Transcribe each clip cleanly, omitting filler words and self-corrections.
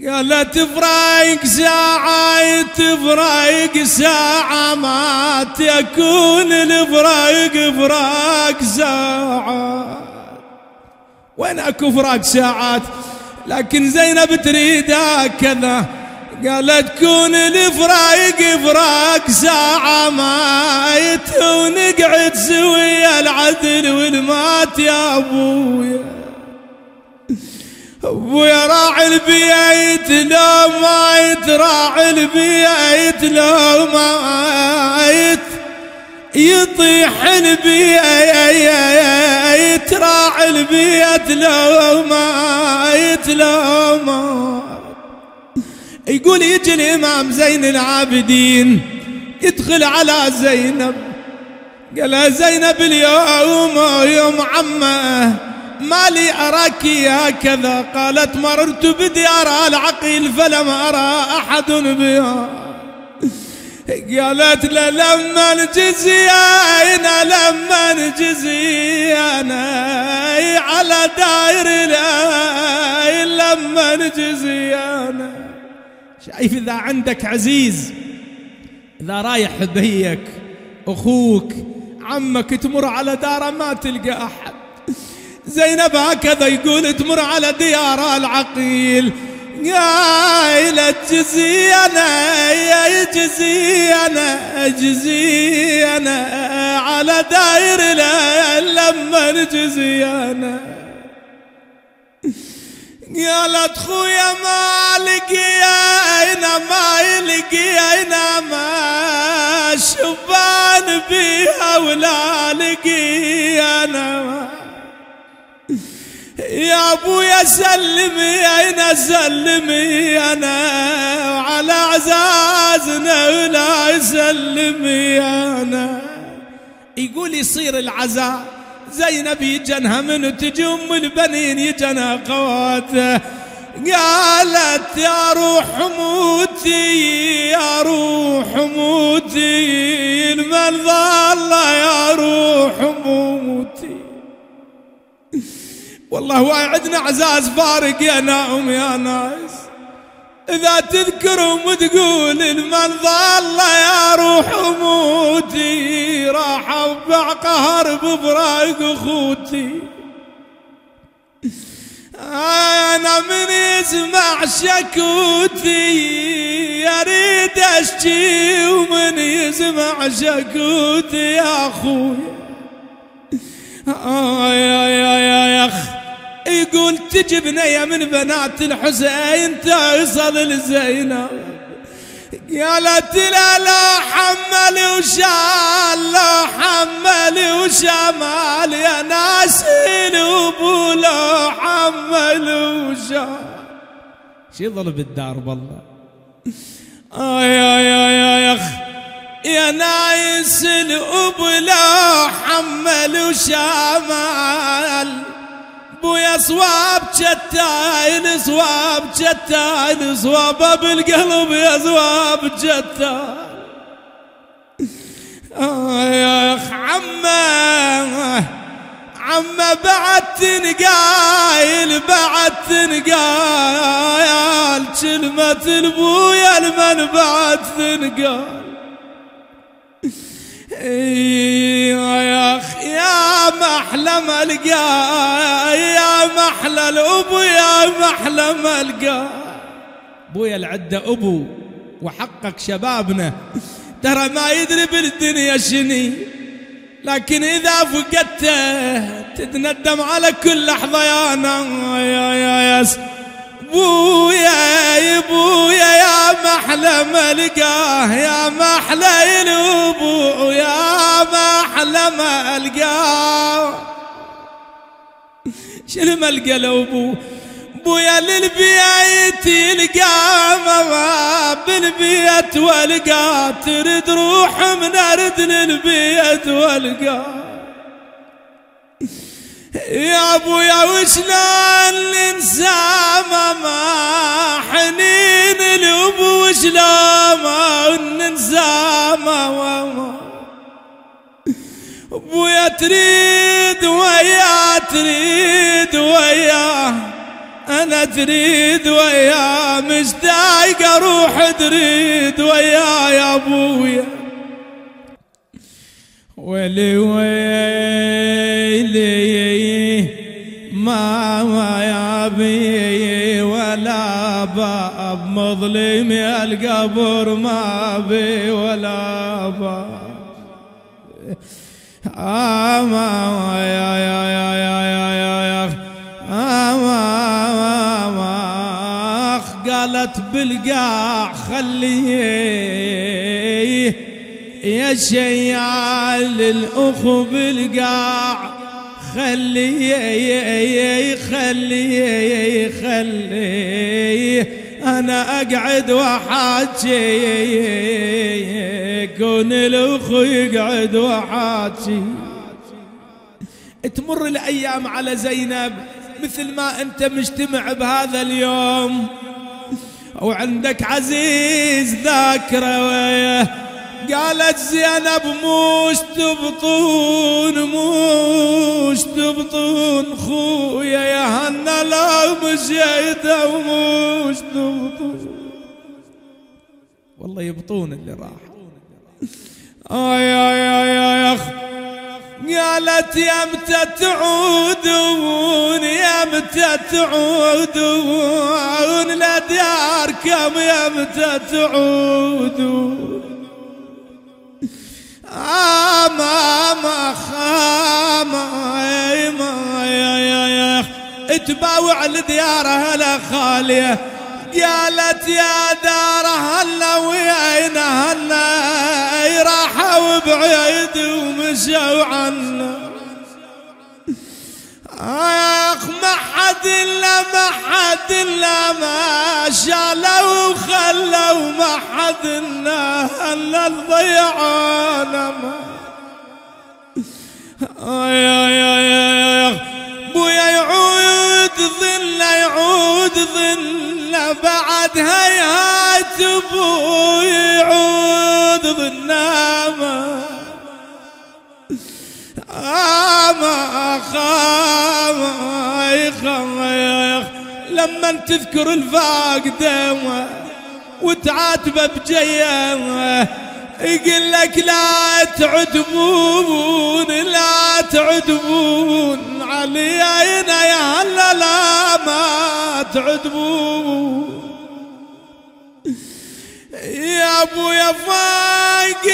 قالت فرايق ساعة تفرايق ساعة ما تكون الفرايق فراق ساعة. وين اكو فراق ساعات؟ لكن زينب تريد كذا. قالت كون الفرايق فراق ساعة ما ونقعد سويا العدل والمات يا ابويا. ابويا راعي البيت لو مايت، راعي البيت لو مايت يطيح البيت، راعي البيت لو مايت لو مايت. يقول يجي الامام زين العابدين يدخل على زينب، قال زينب اليوم يوم عمه ما لي أراك يا كذا. قالت مررت بديار العقيل فلم أرى أحد بها. قالت لما نجزينا لما نجزينا على داير الآيل لما نجزينا. شايف إذا عندك عزيز، إذا رايح بيك أخوك عمك تمر على داره ما تلقى أحد. زينب هكذا يقول تمر على ديار العقيل قايلة جزينا يا جزينا جزينا على داير لما نجزينا. قالت خويا ما لقينا ما لقينا ما شبان بيها ولا لقينا. يا ابويا سلمي انا سلمي انا وعلى عزازنا ولا يسلمي انا. يقول يصير العزاء زينب يجنها من تجي ام البنين يجنها قواته. قالت يا روح موتي يا روح موتي المن ظل يا روح موتي. والله واعدنا عزاز فارق يا نائم يا ناس. إذا تذكرهم وتقول المن ظل يا روح موتي راح أوبع قهر بفراق أخوتي. أنا من يسمع شكوتي يريد أشكي ومن يسمع شكوتي يا أخوي. يا أخ يقول تجي بنية من بنات الحسين توصل لزينب. قالت لا حمل وشال لا حمل وشمال يا ناس الابو لا حمل وشال. شي يظل بالدار بالله. يا اخ يا نايس الأب لا حمل وشمال. بويا صواب جتايل صواب جتايل صوابه بالقلب يا صواب جتايل. يا اخ عمه بعد تنقايل بعد تنقايل كلمة البويا المن بعد تنقايل. يا اخ يا محلى ملقا يا محلى الابو يا محلى ملقا. ابويا العده ابو وحقك شبابنا ترى ما يدري بالدنيا شني، لكن اذا فقدته تتندم على كل لحظه. يا يا بويا يا بويا يا محلى ملقاه يا محلى الابو يا محلى ملقاه. شنو ملقى الابو؟ بويا للبيت يلقى ما بالبيت والقى ترد روح من ارد للبيت والقى. يا ابويا وشلون ننسى ما حنين الابو وشلون ننسى ما ابويا تريد وياه تريد وياه أنا تريد ويا مشتاق أروح تريد ويا يا أبويا. ويلي ويلي ما يا بي ولا باب مظلم يا القبر ما بي ولا باب. ما يا قالت بالقاع خليه يا شيال الأخو بالقاع خليه أنا أقعد وحاجي كون الأخو يقعد وحاجي. تمر الأيام على زينب مثل ما أنت مجتمع بهذا اليوم وعندك عزيز ذاكرة وياه. قالت زينب موش تبطون خويا يا هنا لو مشيت وموش تبطون. والله يبطون اللي راح. يا قالت يمتى تعودون يمتى تعودون لدياركم يمتى تعودون. ما اتباوع لديارها هلا خالية. قالت يا دار هلا وين هلا راحوا بعيد ومشوا عنا. ما حد إلا ما شالوا وخلوا ما حد إلا الضيعان. بويا يعود ظل بعد هيهات بويا يعود ظلامه. لما تذكر الفاقدة وتعاتبه بجيه يقول لك لا تعتبون علي هنا يا هلا لا ما تعتبون. يا ابويا فوق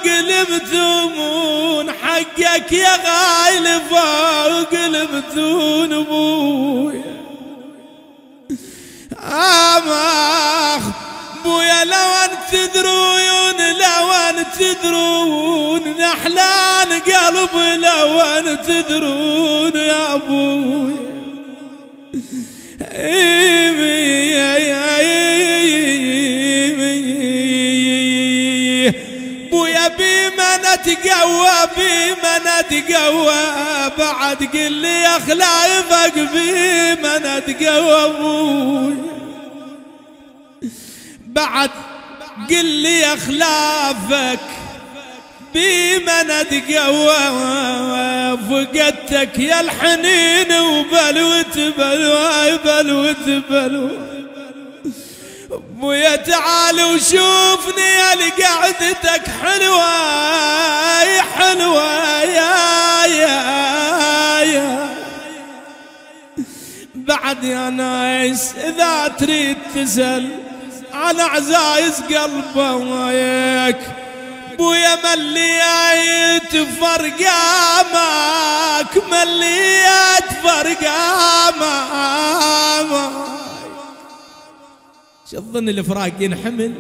المتون حقك يا غايل فوق المتون ابويا. بويا لو ان تدرون نحلان قلب لو ان تدرون يا ابويا. بويا بما نتقوى بعد قل لي يا خلايفك بما نتقوى بويا. بعد قل لي يا خلافك بما نتقوى فقدتك يا الحنين وبلوت بويا تعال وشوفني يا لقعدتك حلوة يا بعد يا نايس إذا تريد تسأل على عزايز قلبه وياك بويا مليت فرقامك مليت فرقامك. شو تظن الفراق ينحمل؟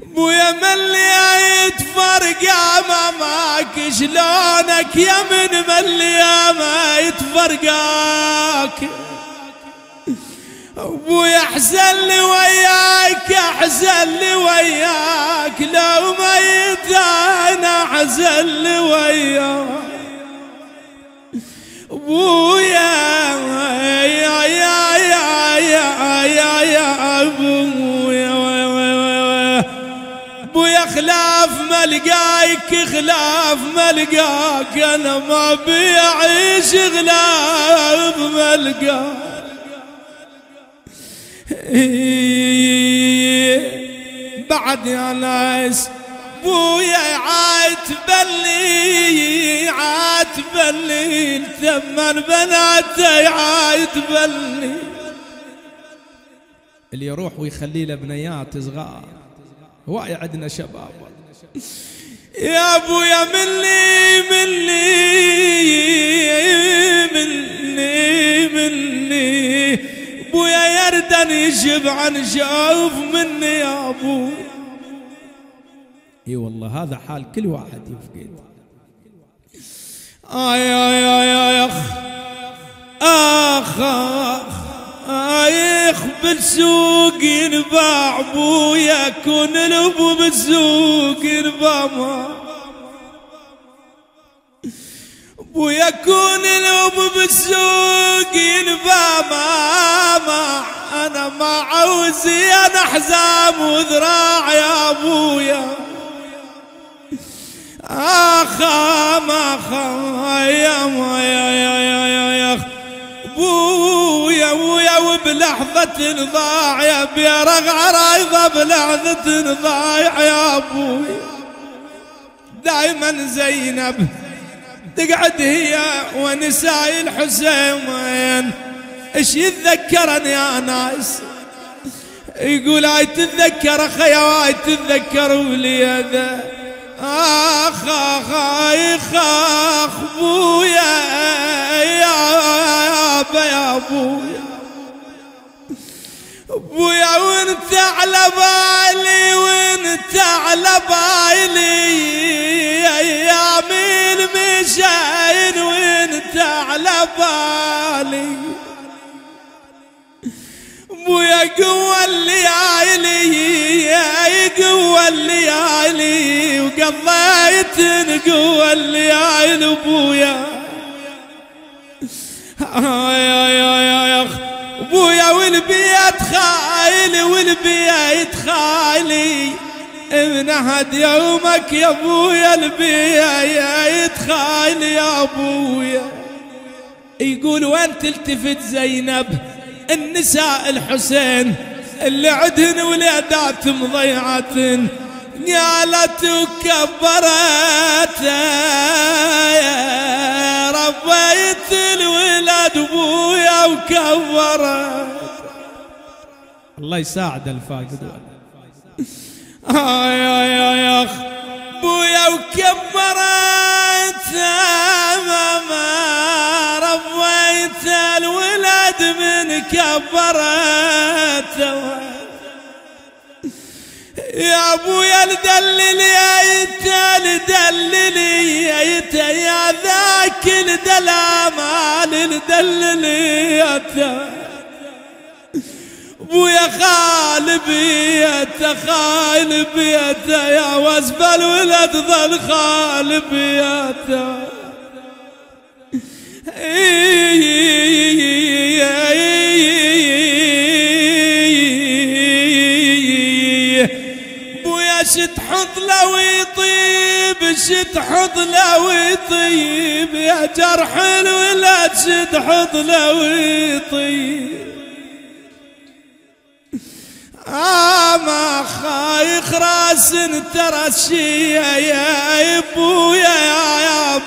بويا مليت فرقامك شلونك يا من مليت فرقاك. ابويا احزن لي وياك لو ميت انا احزن لي وياك. ابويا يا ابويا خلاف ملقاك خلاف ملقاك، انا ما بيعيش خلاف ملقاك. بعد يا ناس بويا عاتبلي عاتبلي، ثمن بناته عاتبلي. اللي يروح ويخلي له بنيات صغار، هواي عندنا شباب يا ابويا مني بويا يردن يشبع نشوف مني يا ابوي. اي والله هذا حال كل واحد يفقد. اخ اخ اخ بالسوق ينباع بويا، كون الابو بالسوق ينباع بويا، كون الابو بالسوق ينباع ما انا ما عاوزي انا حزام وذراع يا ابويا. ما يا بويا بويا، وبلحظة ضاع يا بيرغ عرايضة، بلحظة ضايع يا ابويا. دايما زينب تقعد هي ونساء الحسين، ايش يتذكرن يا ناس؟ يقول هاي تتذكر اخي وهاي تتذكر وليده. اخ اخ اخ بويا يا ابويا بويا، وانت على بالي وانت على بالي، يا مين مشاين وانت على بالي. بويا قوة الليالي قوة الليالي، وقضيت قوة الليالي بويا. يا بويا والبيت خايلي والبيت خالي، انهد يومك يا بويا البيت خالي يا بويا. يقول وين تلتفت زينب النساء الحسين اللي عدهن ولادات مضيعات، قالت وكبرت ربيت الولد بويا وكبرت. الله يساعد الفاقد. يا اخ بويا وكبرت ماما، ربيت الولد من كبرت. يا ابويا الدللي الدللي يا ذاك الدلامال الدللي. بويا خال بيته خال بيته، يا وزب الولد ظل خال بيته. بويا شتحط له ويطيب شتحط له ويطيب، يا جرح الولد شتحط له ويطيب. ما خايخ راس ترى الشيء يا ابويا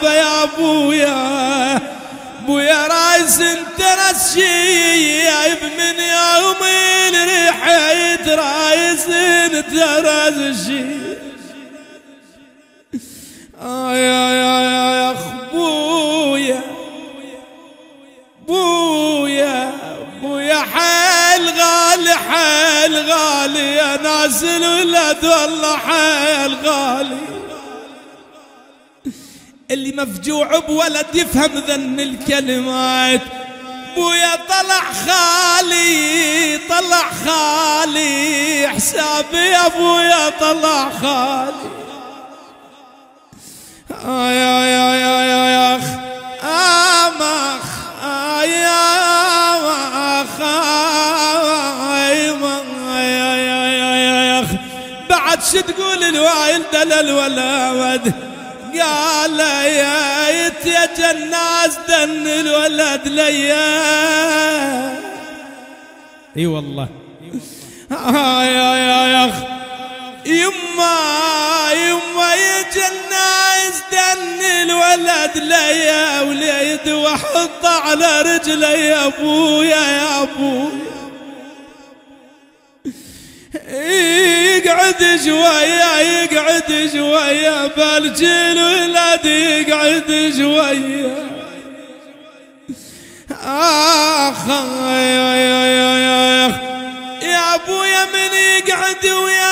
يا ابويا بويا راس ترى الشيء من يوم الريحة رايس ترى الشيء. يا بويا بويا بويا حيل غالي حيل غالي، يا ناس الولد والله حيل غالي. اللي مفجوع بولد يفهم ذن الكلمات. بويا طلع خالي طلع خالي، حسابي يا بويا طلع خالي. يا اخ امخ بعد شو تقول الوالدة للولد؟ قال يا الناس دن الولد ليا. اي والله يا اخ يما يجي الناس دن الولد ليا وليد واحطه على رجلي يا ابويا يا ابويا. يقعد شويه بالجيل ولاد يقعد شويه. اخ يا ابويا من يقعد وياي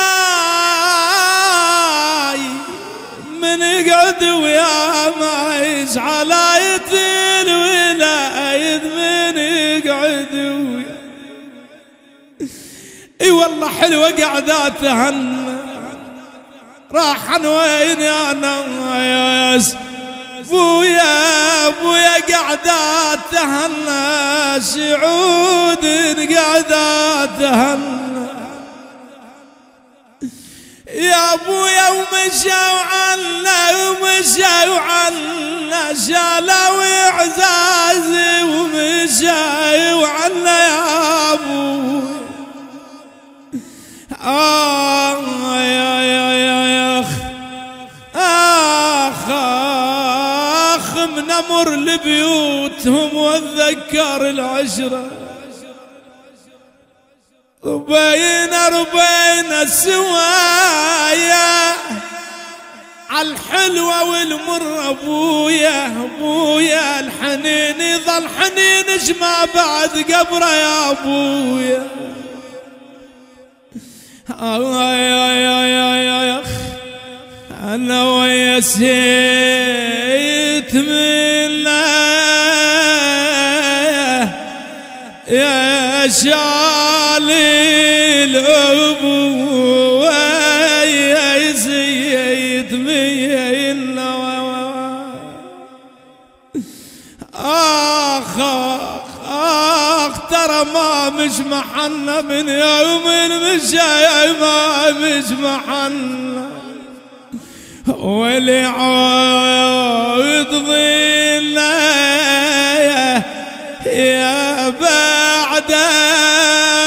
من يقعد ويا ما يزعل يطير ولايد من يقعد ويا. اي والله حلوه قعداتهن راحن وين انا يا بويا قعداتهن سعود قعداتهن يا ابويا ومشوا عنا شالوا اعزازي ومشوا عنا يا ابويا. يا اخ من امر لبيوتهم واتذكر العشره ربينا السوايا عالحلوة والمر. ابويا الحنين يظل حنين ما بعد قبره يا ابويا. يا انا ويا سيت منه يا شالي الابو يا زيد منه. اخ ترى ما مش محنا من يوم المشاي ما مش محنا ولي عود ظلنا يا بعد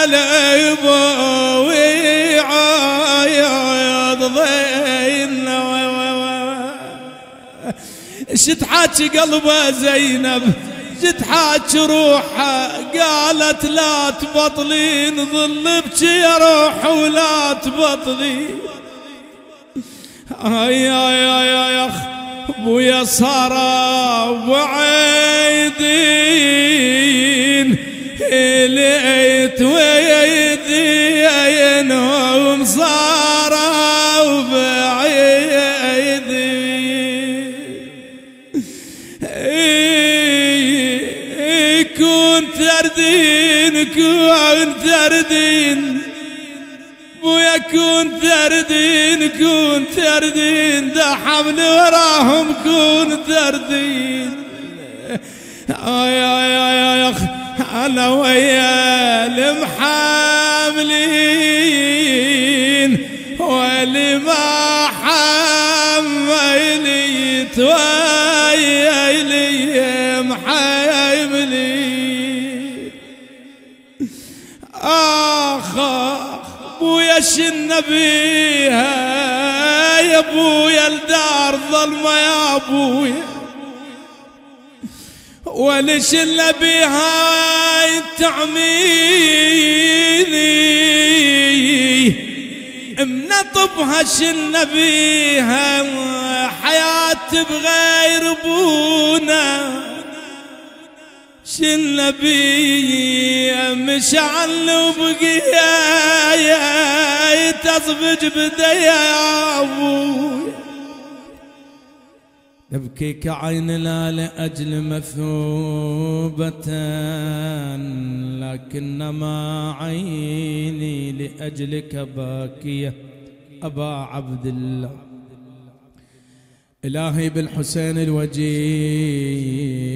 الابوي عود ظلنا. شتحاكي قلبه زينب شتحاكي روحه قالت لا تبطلين ظل بكي يا روح ولا تبطلين. يا اخ ابويا صار بعيدين لقيت ويدينهم صاروا بعيدين. كنت تردين بويا كنت تردين ده حمل وراهم كنت تردين. يا اخ انا ويا المحاملين واللي ما حمليت ويا اللي محاملين. ابويا شن بيها يا ابويا الدار ظلمه يا ابويا ولشن بيها تعميني من طبها شن بيها حياة بغير ابونا شن بيها مشعل وبقيا تصبج بديا يا ابويا. نبكي كعين لا لأجل مثوبة لكنما عيني لأجلك باكية أبا عبد الله. إلهي بالحسين الوجيه